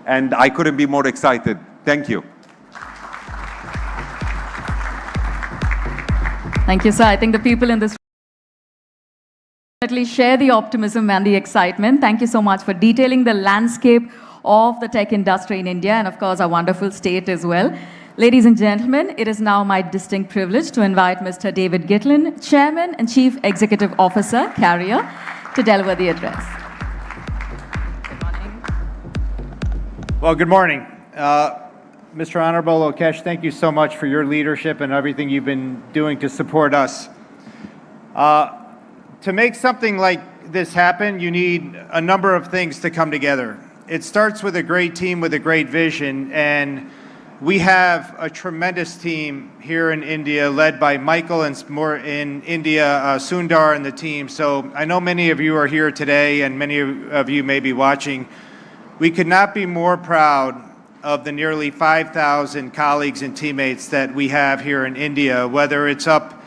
and I couldn't be more excited. Thank you. Thank you, sir. I think the people in this definitely share the optimism and the excitement. Thank you so much for detailing the landscape of the tech industry in India and, of course, our wonderful state as well. Ladies and gentlemen, it is now my distinct privilege to invite Mr. David Gitlin, Chairman and Chief Executive Officer, Carrier, to deliver the address. Good morning. Well, good morning. Mr. Honorable Lokesh, thank you so much for your leadership and everything you've been doing to support us. To make something like this happen, you need a number of things to come together. It starts with a great team with a great vision, and we have a tremendous team here in India led by Michael and more in India, Sundar and the team. So I know many of you are here today and many of you may be watching. We could not be more proud of the nearly 5,000 colleagues and teammates that we have here in India, whether it's up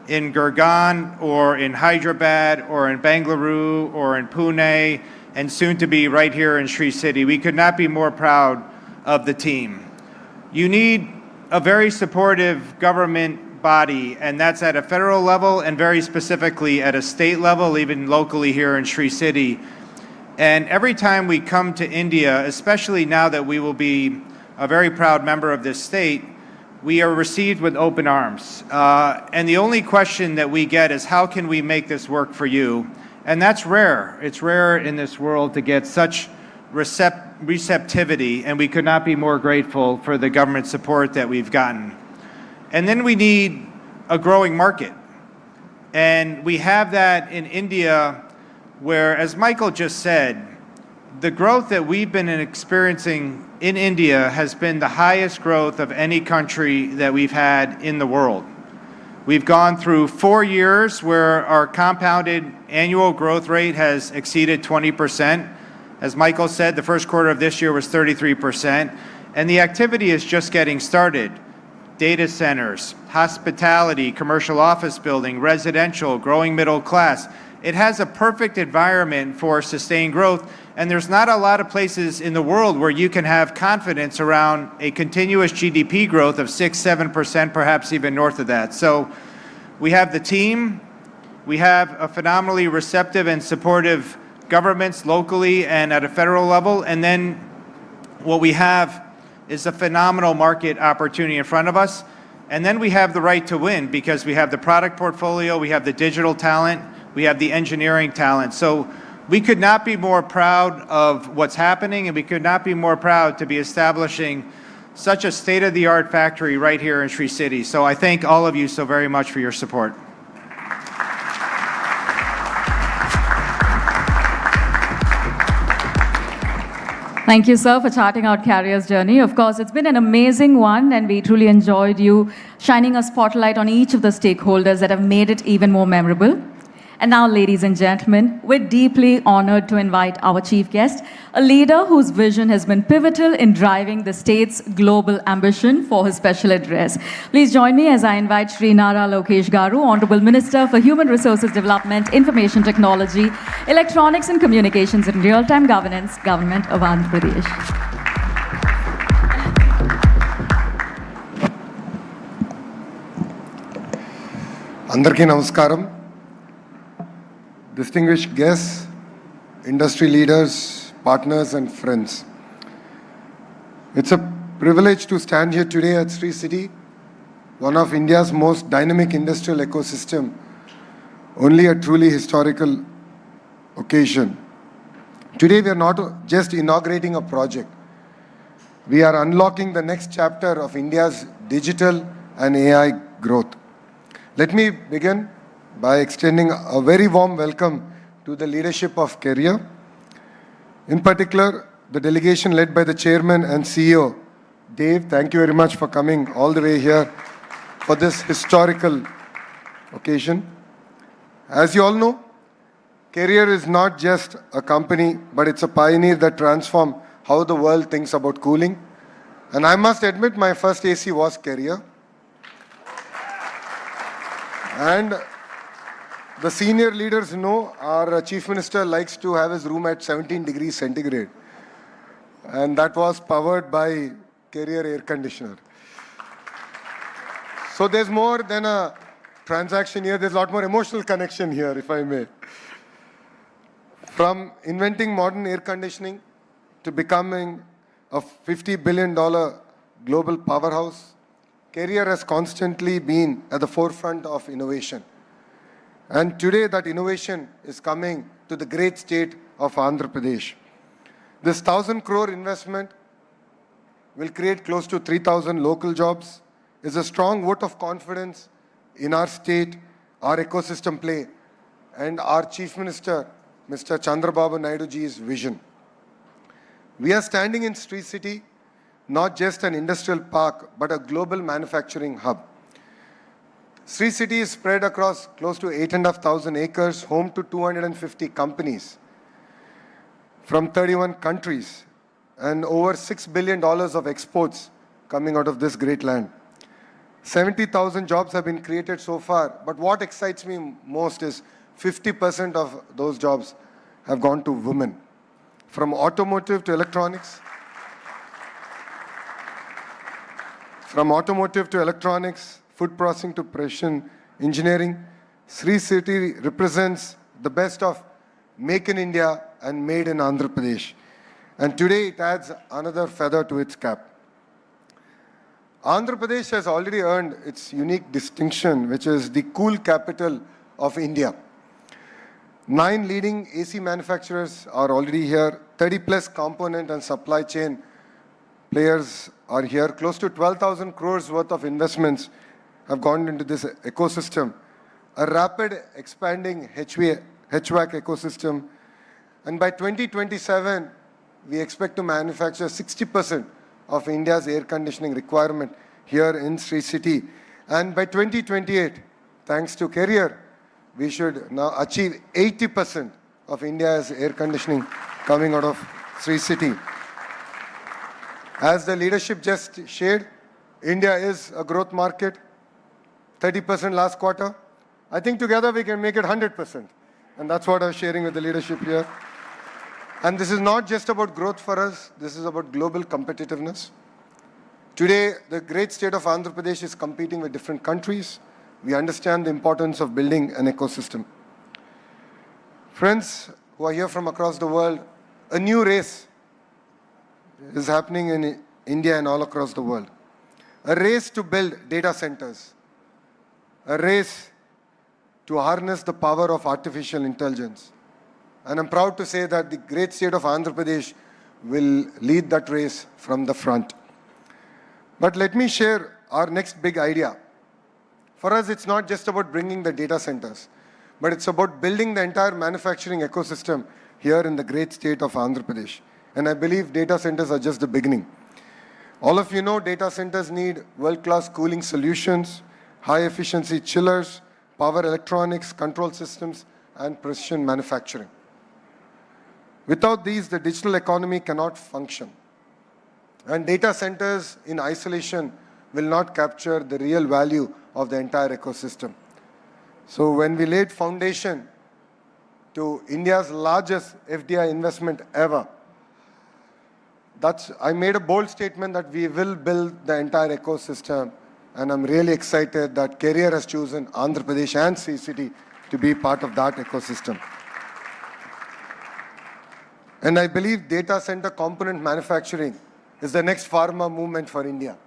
in Gurgaon or in Hyderabad or in Bengaluru or in Pune and soon to be right here in Sri City. We could not be more proud of the team. You need a very supportive government body, and that's at a federal level and very specifically at a state level, even locally here in Sri City. And every time we come to India, especially now that we will be a very proud member of this state, we are received with open arms. And the only question that we get is, how can we make this work for you? And that's rare. It's rare in this world to get such receptivity, and we could not be more grateful for the government support that we've gotten. And then we need a growing market. And we have that in India, where, as Michael just said, the growth that we've been experiencing in India has been the highest growth of any country that we've had in the world. We've gone through 4 years where our compounded annual growth rate has exceeded 20%. As Michael said, the first quarter of this year was 33%, and the activity is just getting started. Data centers, hospitality, commercial office building, residential, growing middle class. It has a perfect environment for sustained growth, and there's not a lot of places in the world where you can have confidence around a continuous GDP growth of 6-7%, perhaps even north of that. So we have the team, we have a phenomenally receptive and supportive governments locally and at a federal level, and then what we have is a phenomenal market opportunity in front of us. And then we have the right to win because we have the product portfolio, we have the digital talent, we have the engineering talent. So we could not be more proud of what's happening, and we could not be more proud to be establishing such a state-of-the-art factory right here in Sri City. So I thank all of you so very much for your support. Thank you, sir, for charting out Carrier's journey. Of course, it's been an amazing one, and we truly enjoyed you shining a spotlight on each of the stakeholders that have made it even more memorable. And now, ladies and gentlemen, we're deeply honored to invite our chief guest, a leader whose vision has been pivotal in driving the state's global ambition, for his special address. Please join me as I invite Shri Nara Lokesh Garu, Honorable Minister for Human Resources Development, Information Technology, Electronics and Communications and Real-Time Governance, Government of Andhra Pradesh. Andarki Namaskaram. Distinguished guests, industry leaders, partners and friends. It's a privilege to stand here today at Sri City, one of India's most dynamic industrial ecosystem, only a truly historical occasion. Today we are not just inaugurating a project, we are unlocking the next chapter of India's digital and AI growth. Let me begin by extending a very warm welcome to the leadership of Carrier. In particular, the delegation led by the chairman and CEO, Dave. Thank you very much for coming all the way here for this historical occasion. As you all know, Carrier is not just a company, but it's a pioneer that transformed how the world thinks about cooling. And I must admit, my first AC was Carrier. And the senior leaders know our Chief Minister likes to have his room at 17 degrees centigrade. and that was powered by Carrier air conditioner. So there's more than a transaction here. There's a lot more emotional connection here, if I may. From inventing modern air conditioning to becoming a $50 billion global powerhouse, Carrier has constantly been at the forefront of innovation. And today that innovation is coming to the great state of Andhra Pradesh. This 1,000 crore investment will create close to 3,000 local jobs, is a strong vote of confidence in our state, our ecosystem play, and our Chief Minister, Mr. Chandrababu Naidu ji's vision. We are standing in Sri City, not just an industrial park, but a global manufacturing hub. Sri City is spread across close to 8,500 acres, home to 250 companies from 31 countries, and over $6 billion of exports coming out of this great land. 70,000 jobs have been created so far, but what excites me most is 50% of those jobs have gone to women. From automotive to electronics, food processing to precision engineering, Sri City represents the best of Make in India and Made in Andhra Pradesh. And today it adds another feather to its cap. Andhra Pradesh has already earned its unique distinction, which is the cool capital of India. 9 leading AC manufacturers are already here. 30 plus component and supply chain players are here. Close to 12,000 crores worth of investments have gone into this ecosystem. A rapid expanding HVAC ecosystem. And by 2027, we expect to manufacture 60% of India's air conditioning requirement here in Sri City. And by 2028, thanks to Carrier, we should now achieve 80% of India's air conditioning coming out of Sri City. As the leadership just shared, India is a growth market, 30% last quarter. I think together we can make it 100%. And that's what I'm sharing with the leadership here. And this is not just about growth for us, this is about global competitiveness. Today, the great state of Andhra Pradesh is competing with different countries. We understand the importance of building an ecosystem. Friends who are here from across the world, a new race is happening in India and all across the world. A race to build data centers. A race to harness the power of artificial intelligence. And I'm proud to say that the great state of Andhra Pradesh will lead that race from the front. But let me share our next big idea. For us, it's not just about bringing the data centers, but it's about building the entire manufacturing ecosystem here in the great state of Andhra Pradesh. And I believe data centers are just the beginning. All of you know data centers need world-class cooling solutions, high-efficiency chillers, power electronics, control systems, and precision manufacturing. Without these, the digital economy cannot function. And data centers in isolation will not capture the real value of the entire ecosystem. So when we laid foundation to India's largest FDI investment ever, I made a bold statement that we will build the entire ecosystem, and I'm really excited that Carrier has chosen Andhra Pradesh and Sri City to be part of that ecosystem. And I believe data center component manufacturing is the next pharma movement for India.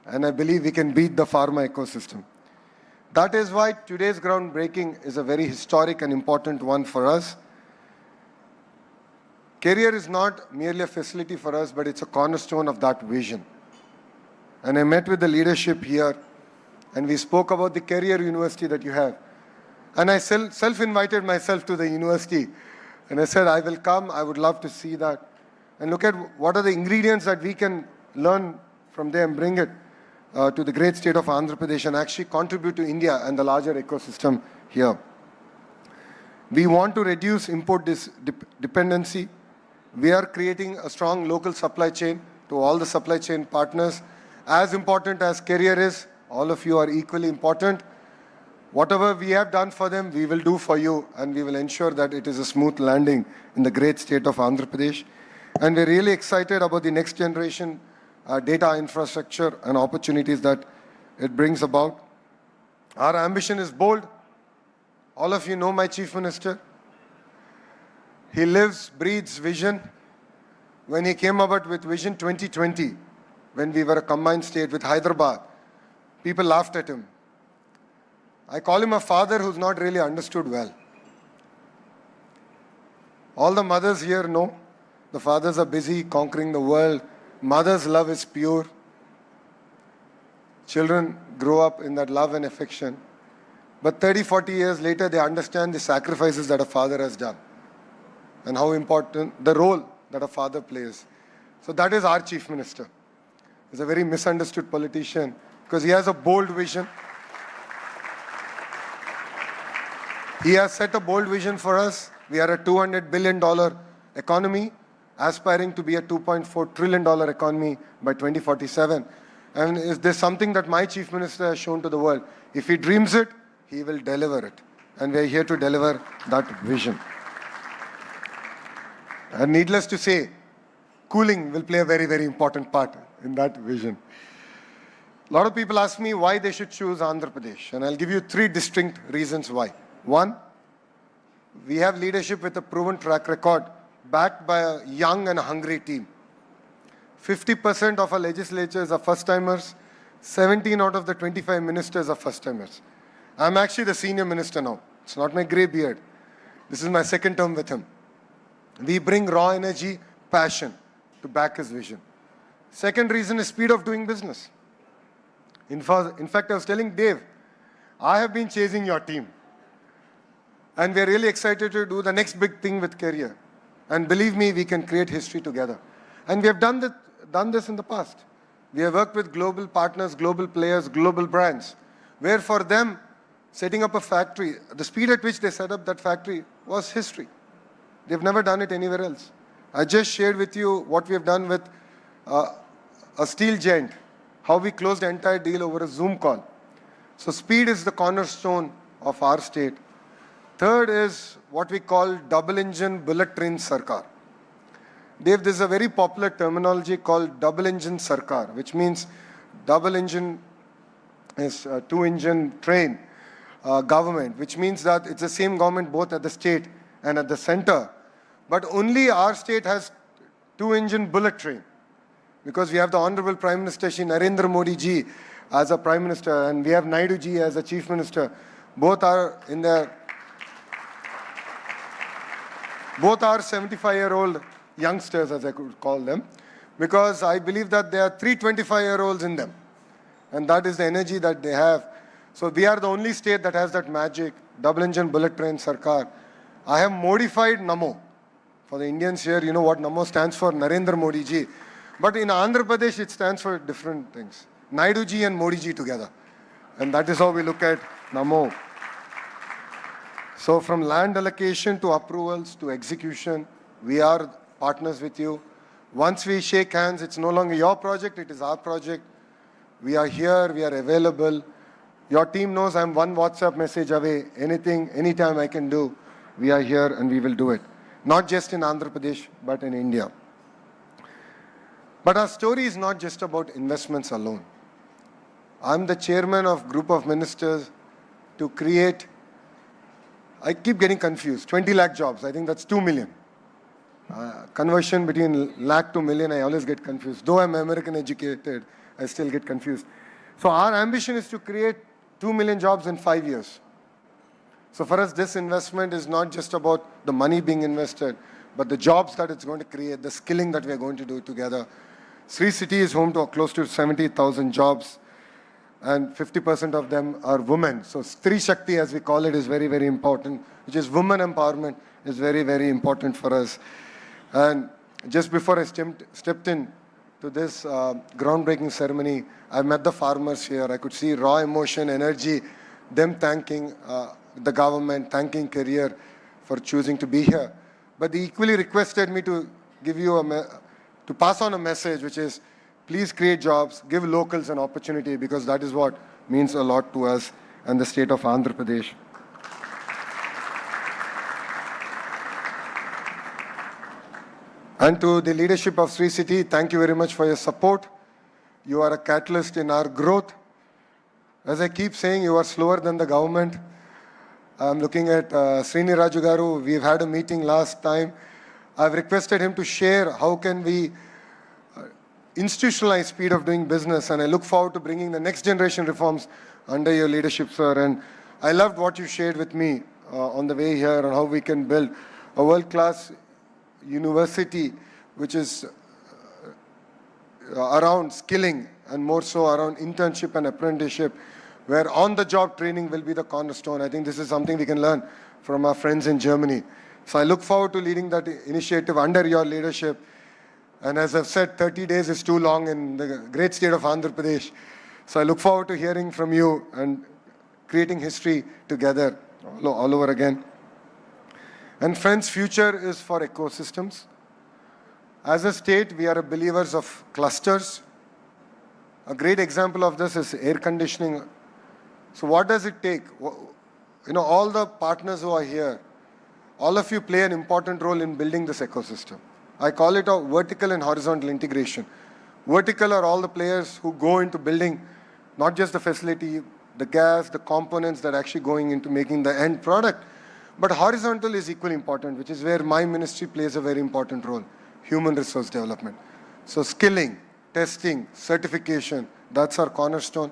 And I believe we can beat the pharma ecosystem. That is why today's groundbreaking is a very historic and important one for us. Carrier is not merely a facility for us, but it's a cornerstone of that vision. And I met with the leadership here, and we spoke about the Carrier University that you have. And I self-invited myself to the university. And I said, I will come, I would love to see that. And look at what are the ingredients that we can learn from there and bring it to the great state of Andhra Pradesh and actually contribute to India and the larger ecosystem here. We want to reduce import dependency. We are creating a strong local supply chain to all the supply chain partners. As important as Carrier is, all of you are equally important. Whatever we have done for them, we will do for you, and we will ensure that it is a smooth landing in the great state of Andhra Pradesh. And we're really excited about the next generation data infrastructure and opportunities that it brings about. Our ambition is bold. All of you know my Chief Minister. He lives, breathes vision. When he came about with Vision 2020, when we were a combined state with Hyderabad, people laughed at him. I call him a father who's not really understood well. All the mothers here know the fathers are busy conquering the world. Mother's love is pure. Children grow up in that love and affection. But 30, 40 years later, they understand the sacrifices that a father has done and how important the role that a father plays. So that is our Chief Minister. He's a very misunderstood politician because he has a bold vision. He has set a bold vision for us. We are a $200 billion economy, aspiring to be a $2.4 trillion economy by 2047. And is there something that my Chief Minister has shown to the world? If he dreams it, he will deliver it. And we are here to deliver that vision. And needless to say, cooling will play a very, very important part in that vision. A lot of people ask me why they should choose Andhra Pradesh. And I'll give you 3 distinct reasons why. One, we have leadership with a proven track record, backed by a young and hungry team. 50% of our legislatures are first-timers. 17 out of the 25 ministers are first-timers. I'm actually the senior minister now. It's not my grey beard. This is my second term with him. We bring raw energy, passion to back his vision. Second reason is speed of doing business. In fact, I was telling Dave, I have been chasing your team. And we're really excited to do the next big thing with Career. And believe me, we can create history together. And we have done this in the past. We have worked with global partners, global players, global brands, where for them, setting up a factory, the speed at which they set up that factory was history. They've never done it anywhere else. I just shared with you what we have done with a steel giant, how we closed the entire deal over a Zoom call. So speed is the cornerstone of our state. Third is what we call double engine bullet train sarkar. Dave, this is a very popular terminology called double engine sarkar, which means double engine is a 2-engine train government, which means that it's the same government both at the state and at the center. But only our state has 2-engine bullet train, because we have the Honorable Prime Minister Shri Narendra Modi ji as a Prime Minister, and we have Naidu ji as a Chief Minister. Both are 75-year-old youngsters, as I could call them, because I believe that there are 3 25-year-olds in them, and that is the energy that they have. So we are the only state that has that magic, double engine bullet train sarkar. I have modified NAMO. For the Indians here, you know what NAMO stands for, Narendra Modi ji. But in Andhra Pradesh, it stands for different things. Naidu ji and Modi ji together. And that is how we look at NAMO. So from land allocation to approvals to execution, we are partners with you. Once we shake hands, it's no longer your project, it is our project. We are here, we are available. Your team knows I'm one WhatsApp message away. Anything, anytime I can do, we are here and we will do it. Not just in Andhra Pradesh, but in India. But our story is not just about investments alone. I'm the chairman of a group of ministers to create, I keep getting confused, 20 lakh jobs. I think that's 2 million. Conversion between lakh to million, I always get confused. Though I'm American educated, I still get confused. So our ambition is to create 2 million jobs in 5 years. So for us, this investment is not just about the money being invested, but the jobs that it's going to create, the skilling that we're going to do together. Sri City is home to close to 70,000 jobs, and 50% of them are women. So Stri Shakti, as we call it, is very, very important, which is women empowerment, is very, very important for us. And just before I stepped in to this groundbreaking ceremony, I met the farmers here. I could see raw emotion, energy, them thanking the government, thanking Career for choosing to be here. But they equally requested me to give you to pass on a message, which is, please create jobs, give locals an opportunity, because that is what means a lot to us and the state of Andhra Pradesh. And to the leadership of Sri City, thank you very much for your support. You are a catalyst in our growth. As I keep saying, you are slower than the government. I'm looking at Srini Raju Garu. We've had a meeting last time. I've requested him to share how can we institutionalize speed of doing business, and I look forward to bringing the next generation reforms under your leadership, sir. And I loved what you shared with me on the way here on how we can build a world-class university which is around skilling and more so around internship and apprenticeship, where on-the-job training will be the cornerstone. I think this is something we can learn from our friends in Germany. So I look forward to leading that initiative under your leadership. And as I've said, 30 days is too long in the great state of Andhra Pradesh. So I look forward to hearing from you and creating history together all over again. And friends, future is for ecosystems. As a state, we are believers of clusters. A great example of this is air conditioning. So what does it take? All the partners who are here, all of you play an important role in building this ecosystem. I call it a vertical and horizontal integration. Vertical are all the players who go into building not just the facility, the gas, the components that are actually going into making the end product. But horizontal is equally important, which is where my ministry plays a very important role, human resource development. So skilling, testing, certification, that's our cornerstone.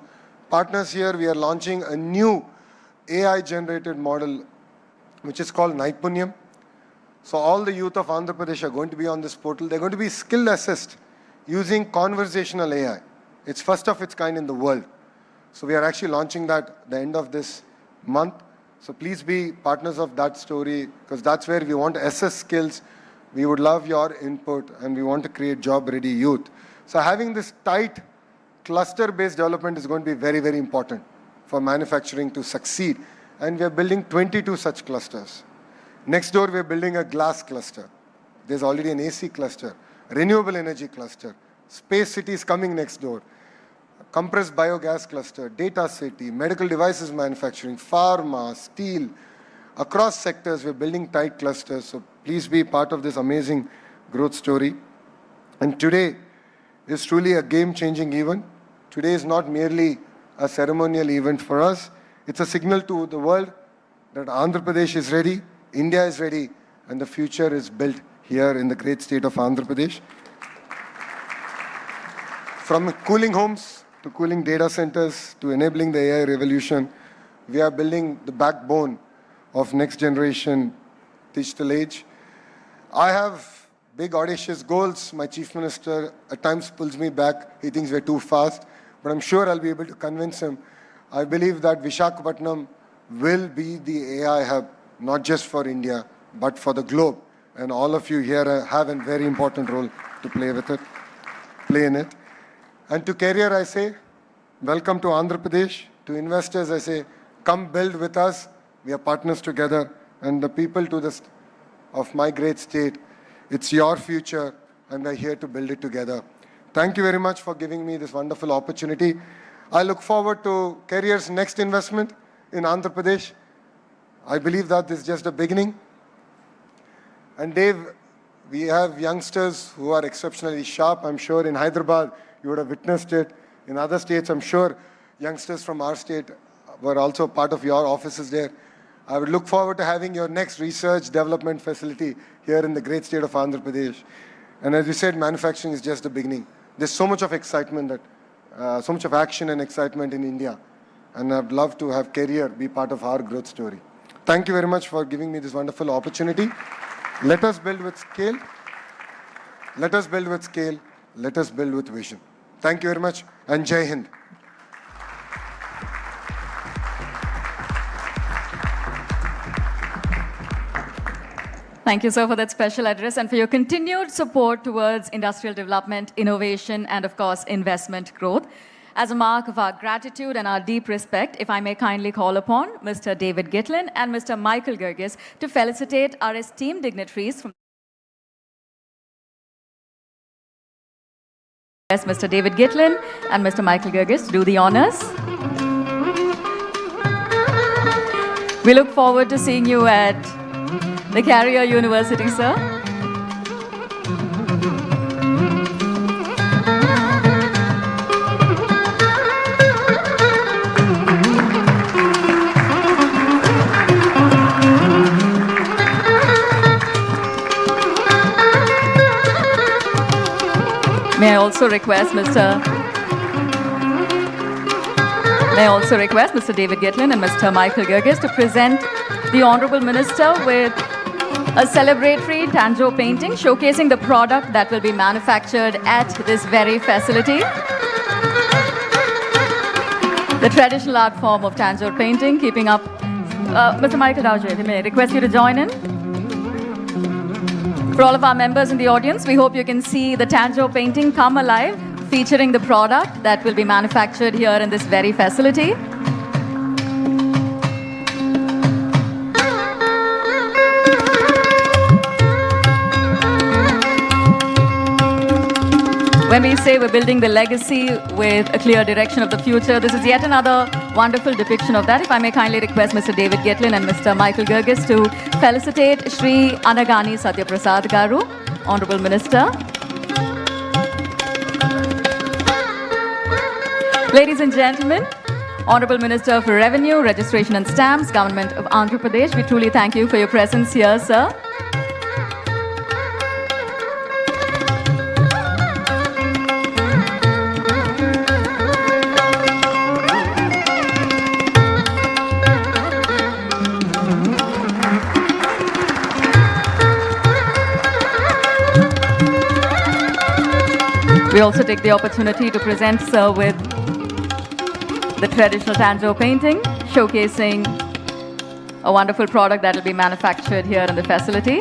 Partners here, we are launching a new AI-generated model, which is called Naipunyam. So all the youth of Andhra Pradesh are going to be on this portal. They're going to be skill assessed using conversational AI. It's first of its kind in the world. So we are actually launching that at the end of this month. So please be partners of that story, because that's where we want to assess skills. We would love your input, and we want to create job-ready youth. So having this tight cluster-based development is going to be very, very important for manufacturing to succeed. And we are building 22 such clusters. Next door, we are building a glass cluster. There's already an AC cluster, renewable energy cluster, space cities coming next door, compressed biogas cluster, data city, medical devices manufacturing, pharma, steel. Across sectors, we're building tight clusters. So please be part of this amazing growth story. And today is truly a game-changing event. Today is not merely a ceremonial event for us. It's a signal to the world that Andhra Pradesh is ready, India is ready, and the future is built here in the great state of Andhra Pradesh. From cooling homes to cooling data centers to enabling the AI revolution, we are building the backbone of next generation digital age. I have big audacious goals. My chief minister at times pulls me back. He thinks we're too fast, but I'm sure I'll be able to convince him. I believe that Visakhapatnam will be the AI hub, not just for India, but for the globe. And all of you here have a very important role to play in it. And to career, I say, welcome to Andhra Pradesh. To investors, I say, come build with us. We are partners together. And the people of my great state, it's your future, and we're here to build it together. Thank you very much for giving me this wonderful opportunity. I look forward to Career's next investment in Andhra Pradesh. I believe that this is just a beginning. And Dave, we have youngsters who are exceptionally sharp. I'm sure in Hyderabad, you would have witnessed it. In other states, I'm sure youngsters from our state were also part of your offices there. I would look forward to having your next research development facility here in the great state of Andhra Pradesh. And as you said, manufacturing is just the beginning. There's so much of excitement, so much of action and excitement in India. And I'd love to have Career be part of our growth story. Thank you very much for giving me this wonderful opportunity. Let us build with scale. Let us build with scale. Let us build with vision. Thank you very much, and Jai Hind. Thank you, sir, for that special address and for your continued support towards industrial development, innovation, and of course, investment growth. As a mark of our gratitude and our deep respect, if I may kindly call upon Mr. David Gitlin and Mr. Michael Gergis to felicitate our esteemed dignitaries from Mr. David Gitlin and Mr. Michael Gergis to do the honors. We look forward to seeing you at the Carrier University, sir. May I also request Mr. David Gitlin and Mr. Michael Gerges to present the Honorable Minister with a celebratory Tanjo painting showcasing the product that will be manufactured at this very facility. The traditional art form of Tanjore painting, keeping up. Mr. Michael Gerges, may I request you to join in? For all of our members in the audience, we hope you can see the Tanjore painting come alive, featuring the product that will be manufactured here in this very facility. When we say we're building the legacy with a clear direction of the future, this is yet another wonderful depiction of that. If I may kindly request Mr. David Gitlin and Mr. Michael Gerges to felicitate Shri Anagani Satyaprasad Garu, Honorable Minister. Ladies and gentlemen, Honorable Minister for Revenue, Registration and Stamps, Government of Andhra Pradesh, we truly thank you for your presence here, sir. We also take the opportunity to present sir with the traditional Tanjore painting, showcasing a wonderful product that will be manufactured here in the facility.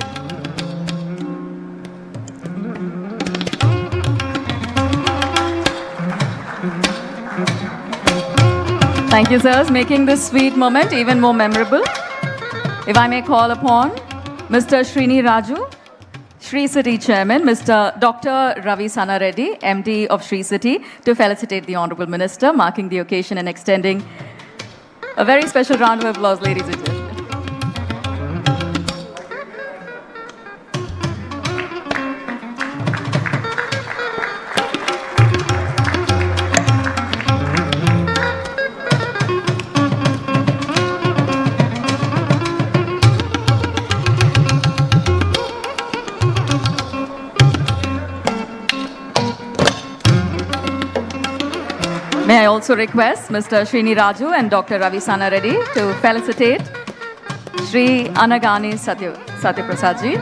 Thank you, sirs, making this sweet moment even more memorable. If I may call upon Mr. Srini Raju, Sri City Chairman, Mr. Dr. Ravi Sana Reddy, MD of Sri City, to felicitate the Honorable Minister, marking the occasion and extending a very special round of applause, ladies and gentlemen. May I also request Mr. Srini Raju and Dr. Ravi Sana Reddy to felicitate Shri Anagani Satyaprasad ji.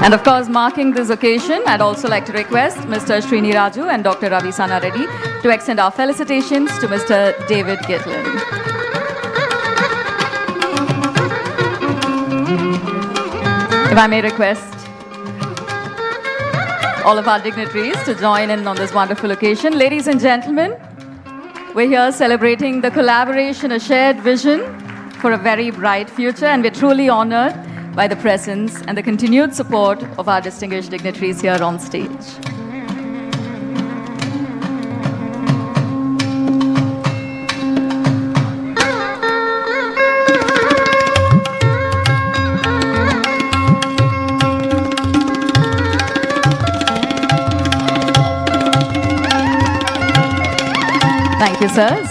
And of course, marking this occasion, I'd also like to request Mr. Srini Raju and Dr. Ravi Sana Reddy to extend our felicitations to Mr. David Gitlin. If I may request all of our dignitaries to join in on this wonderful occasion. Ladies and gentlemen, we're here celebrating the collaboration, a shared vision for a very bright future, and we're truly honored by the presence and the continued support of our distinguished dignitaries here on stage. Thank you, sirs.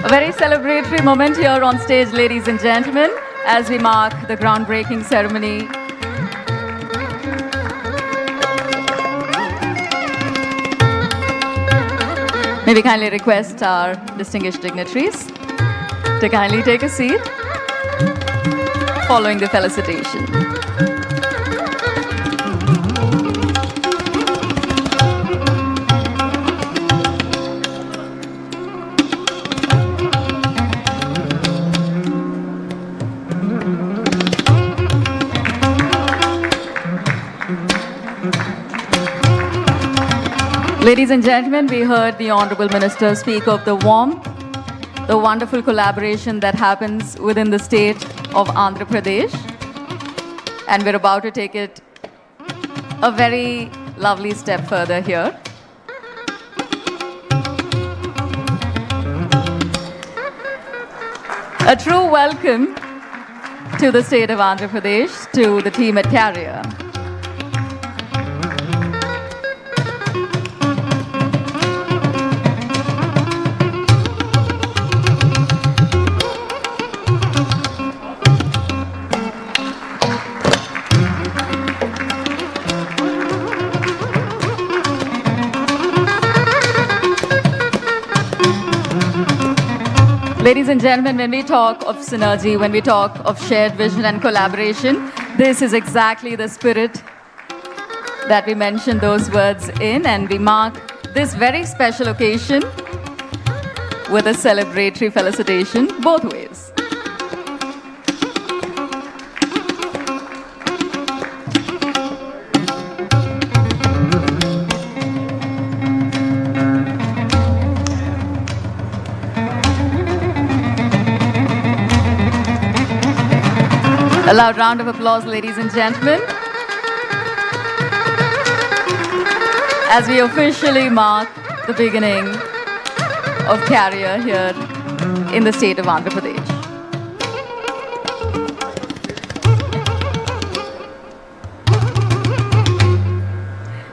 A very celebratory moment here on stage, ladies and gentlemen, as we mark the groundbreaking ceremony. May we kindly request our distinguished dignitaries to kindly take a seat following the felicitation. Ladies and gentlemen, we heard the Honorable Minister speak of the warmth, the wonderful collaboration that happens within the state of Andhra Pradesh. And we're about to take it a very lovely step further here. A true welcome to the state of Andhra Pradesh, to the team at Carrier. Ladies and gentlemen, when we talk of synergy, when we talk of shared vision and collaboration, this is exactly the spirit that we mention those words in, and we mark this very special occasion with a celebratory felicitation both ways. A loud round of applause, ladies and gentlemen, as we officially mark the beginning of Carrier here in the state of Andhra Pradesh.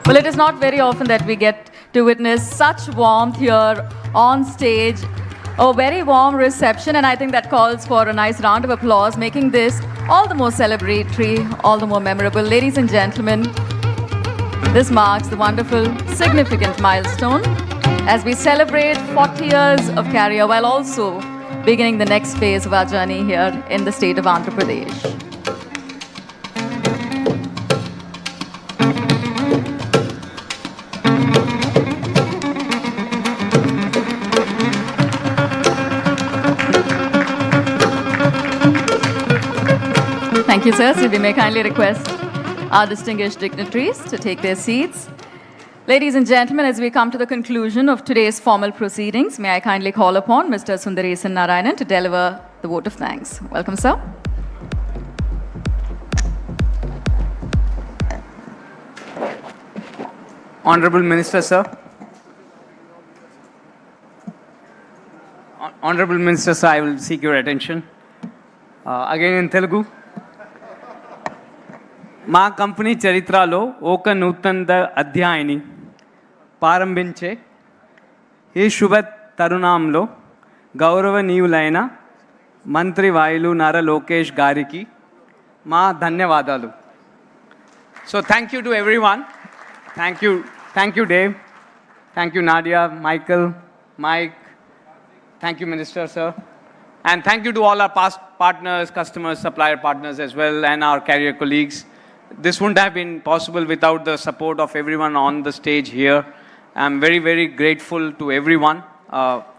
Well, it is not very often that we get to witness such warmth here on stage. A very warm reception, and I think that calls for a nice round of applause, making this all the more celebratory, all the more memorable. Ladies and gentlemen, this marks the wonderful, significant milestone as we celebrate 40 years of Carrier while also beginning the next phase of our journey here in the state of Andhra Pradesh. Thank you, sir. So we may kindly request our distinguished dignitaries to take their seats. Ladies and gentlemen, as we come to the conclusion of today's formal proceedings, may I kindly call upon Mr. Sundaresan Narayanan to deliver the vote of thanks. Welcome, sir. Honorable Minister, sir. Honorable Minister, sir, I will seek your attention. Again in Telugu. మా company చరిత్రలో ఒక నూతన అధ్యాయాన్ని ప్రారంభించే ఈ శుభ తరుణంలో గౌరవనీయులైన మంత్రి వాయులు నారా లోకేష్ గారికి మా ధన్యవాదాలు. So thank you to everyone. Thank you Dave. Thank you Nadia, Michael, Mike. Thank you Minister, sir. And thank you to all our past partners, customers, supplier partners as well, and our Carrier colleagues. This wouldn't have been possible without the support of everyone on the stage here. I'm very, very grateful to everyone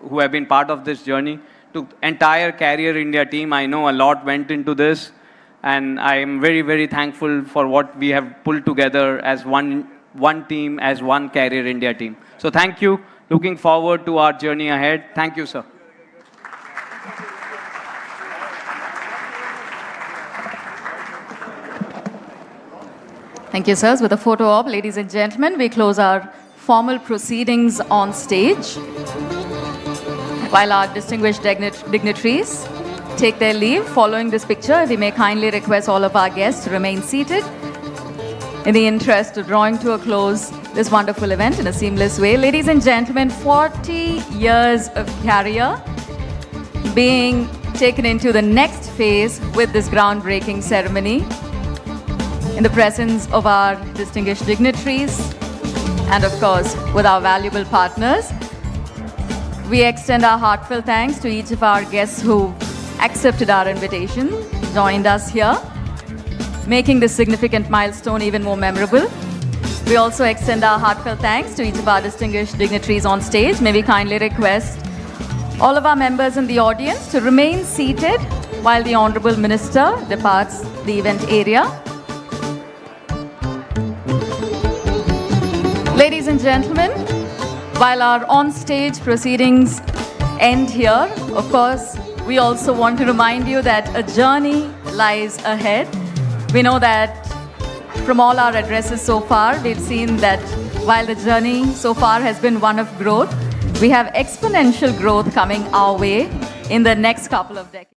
who have been part of this journey. To entire Carrier India team, I know a lot went into this, and I am very, very thankful for what we have pulled together as one team, as one Carrier India team. So thank you. Looking forward to our journey ahead. Thank you, sir. Thank you, sirs. With a photo op, ladies and gentlemen, we close our formal proceedings on stage while our distinguished dignitaries take their leave. Following this picture, we may kindly request all of our guests to remain seated in the interest of drawing to a close this wonderful event in a seamless way. Ladies and gentlemen, 40 years of Carrier being taken into the next phase with this groundbreaking ceremony in the presence of our distinguished dignitaries and, of course, with our valuable partners. We extend our heartfelt thanks to each of our guests who accepted our invitation, joined us here, making this significant milestone even more memorable. We also extend our heartfelt thanks to each of our distinguished dignitaries on stage. May we kindly request all of our members in the audience to remain seated while the Honorable Minister departs the event area. Ladies and gentlemen, while our on-stage proceedings end here, of course, we also want to remind you that a journey lies ahead. We know that from all our addresses so far, we've seen that while the journey so far has been one of growth, we have exponential growth coming our way in the next couple of decades.